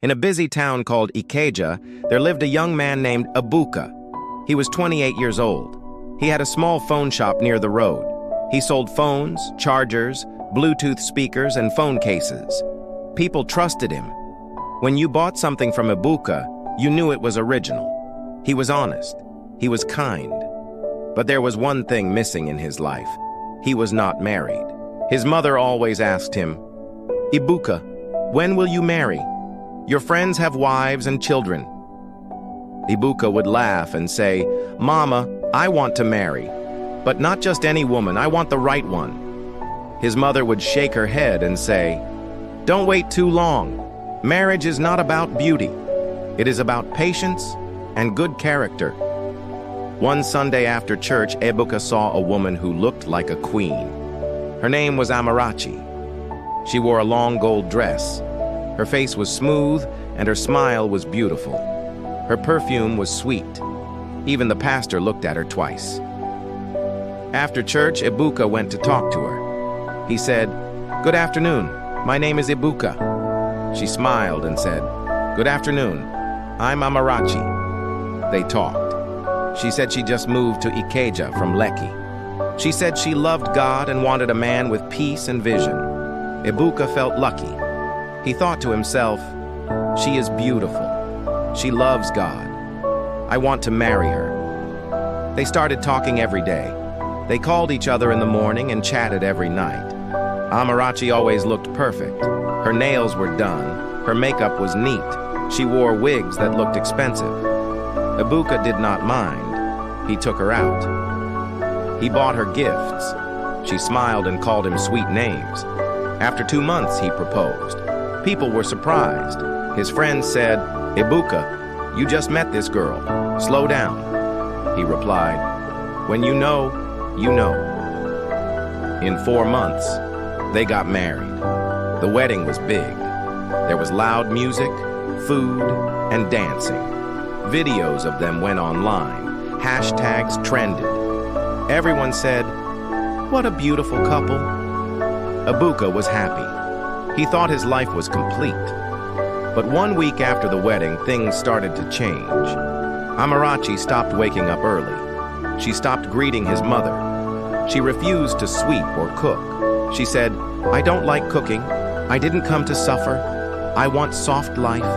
In a busy town called Ikeja, there lived a young man named Ebuka. He was 28 years old. He had a small phone shop near the road. He sold phones, chargers, Bluetooth speakers, and phone cases. People trusted him. When you bought something from Ebuka, you knew it was original. He was honest. He was kind. But there was one thing missing in his life. He was not married. His mother always asked him, "Ebuka, when will you marry? Your friends have wives and children." Ebuka would laugh and say, "Mama, I want to marry. But not just any woman, I want the right one." His mother would shake her head and say, "Don't wait too long. Marriage is not about beauty. It is about patience and good character." One Sunday after church, Ebuka saw a woman who looked like a queen. Her name was Amarachi. She wore a long gold dress. Her face was smooth and her smile was beautiful. Her perfume was sweet. Even the pastor looked at her twice. After church, Ebuka went to talk to her. He said, "Good afternoon. My name is Ebuka." She smiled and said, "Good afternoon. I'm Amarachi." They talked. She said she just moved to Ikeja from Lekki. She said she loved God and wanted a man with peace and vision. Ebuka felt lucky. He thought to himself, "She is beautiful. She loves God. I want to marry her." They started talking every day. They called each other in the morning and chatted every night. Amarachi always looked perfect. Her nails were done. Her makeup was neat. She wore wigs that looked expensive. Ebuka did not mind. He took her out. He bought her gifts. She smiled and called him sweet names. After 2 months, he proposed. People were surprised. His friends said, "Ebuka, you just met this girl. Slow down." He replied, "When you know, you know." In 4 months, they got married. The wedding was big. There was loud music, food, and dancing. Videos of them went online. Hashtags trended. Everyone said, "What a beautiful couple." Ebuka was happy. He thought his life was complete. But 1 week after the wedding, things started to change. Amarachi stopped waking up early. She stopped greeting his mother. She refused to sweep or cook. She said, "I don't like cooking. I didn't come to suffer. I want soft life."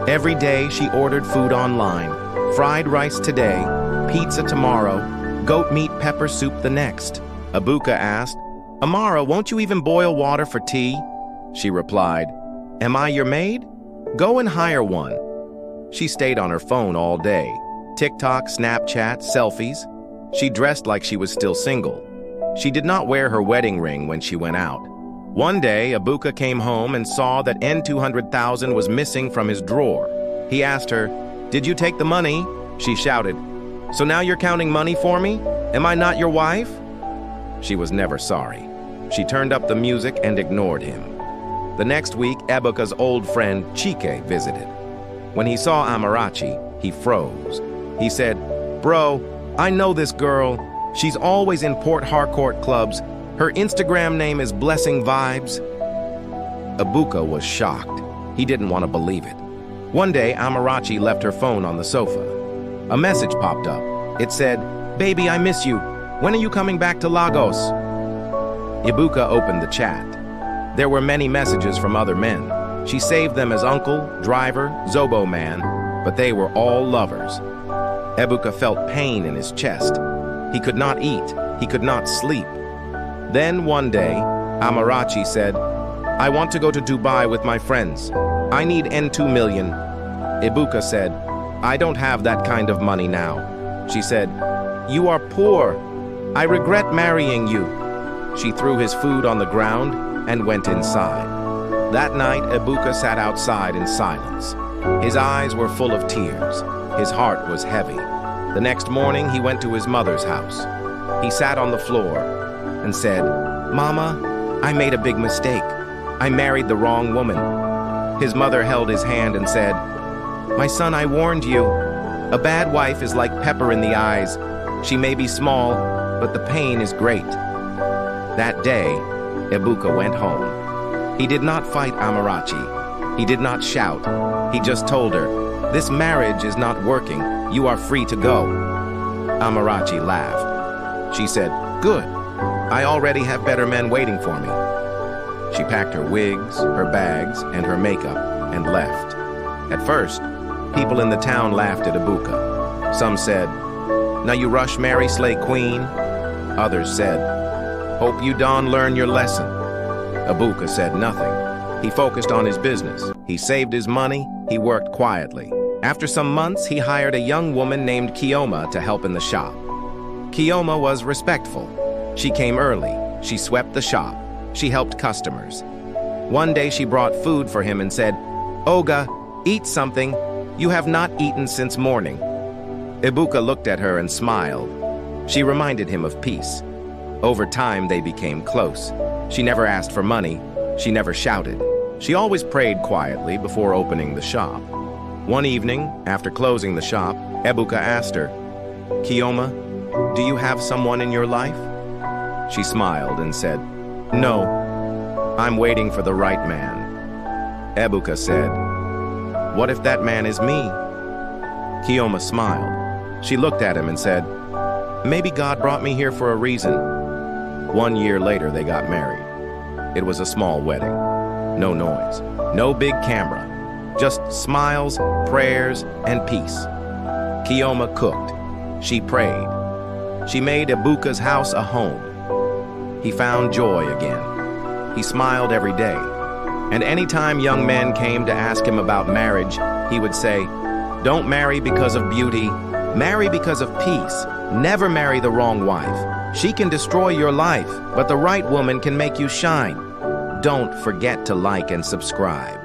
Every day she ordered food online. Fried rice today, pizza tomorrow, goat meat pepper soup the next. Ebuka asked, "Amara, won't you even boil water for tea?" She replied, "Am I your maid? Go and hire one." She stayed on her phone all day. TikTok, Snapchat, selfies. She dressed like she was still single. She did not wear her wedding ring when she went out. One day, Ebuka came home and saw that N200,000 was missing from his drawer. He asked her, "Did you take the money?" She shouted, "So now you're counting money for me? Am I not your wife?" She was never sorry. She turned up the music and ignored him. The next week, Ebuka's old friend Chike visited. When he saw Amarachi, he froze. He said, "Bro, I know this girl. She's always in Port Harcourt clubs. Her Instagram name is Blessing Vibes." Ebuka was shocked. He didn't want to believe it. One day, Amarachi left her phone on the sofa. A message popped up. It said, "Baby, I miss you. When are you coming back to Lagos?" Ebuka opened the chat. There were many messages from other men. She saved them as uncle, driver, Zobo man, but they were all lovers. Ebuka felt pain in his chest. He could not eat. He could not sleep. Then one day, Amarachi said, "I want to go to Dubai with my friends. I need N2 million. Ebuka said, "I don't have that kind of money now." She said, "You are poor. I regret marrying you." She threw his food on the ground and went inside. That night, Ebuka sat outside in silence. His eyes were full of tears. His heart was heavy. The next morning, he went to his mother's house. He sat on the floor and said, "Mama, I made a big mistake. I married the wrong woman." His mother held his hand and said, "My son, I warned you. A bad wife is like pepper in the eyes. She may be small, but the pain is great." That day, Ebuka went home. He did not fight Amarachi. He did not shout. He just told her, "This marriage is not working. You are free to go." Amarachi laughed. She said, "Good. I already have better men waiting for me." She packed her wigs, her bags, and her makeup and left. At first, people in the town laughed at Ebuka. Some said, "Now you rush marry slay queen." Others said, "Hope you don't learn your lesson." Ebuka said nothing. He focused on his business. He saved his money. He worked quietly. After some months, he hired a young woman named Kioma to help in the shop. Kioma was respectful. She came early. She swept the shop. She helped customers. One day she brought food for him and said, "Oga, eat something. You have not eaten since morning." Ebuka looked at her and smiled. She reminded him of peace. Over time, they became close. She never asked for money. She never shouted. She always prayed quietly before opening the shop. One evening, after closing the shop, Ebuka asked her, "Kioma, do you have someone in your life?" She smiled and said, "No, I'm waiting for the right man." Ebuka said, "What if that man is me?" Kioma smiled. She looked at him and said, "Maybe God brought me here for a reason." 1 year later, they got married. It was a small wedding. No noise, no big camera, just smiles, prayers, and peace. Kioma cooked. She prayed. She made Ebuka's house a home. He found joy again. He smiled every day. And anytime young men came to ask him about marriage, he would say, "Don't marry because of beauty. Marry because of peace. Never marry the wrong wife. She can destroy your life, but the right woman can make you shine." Don't forget to like and subscribe.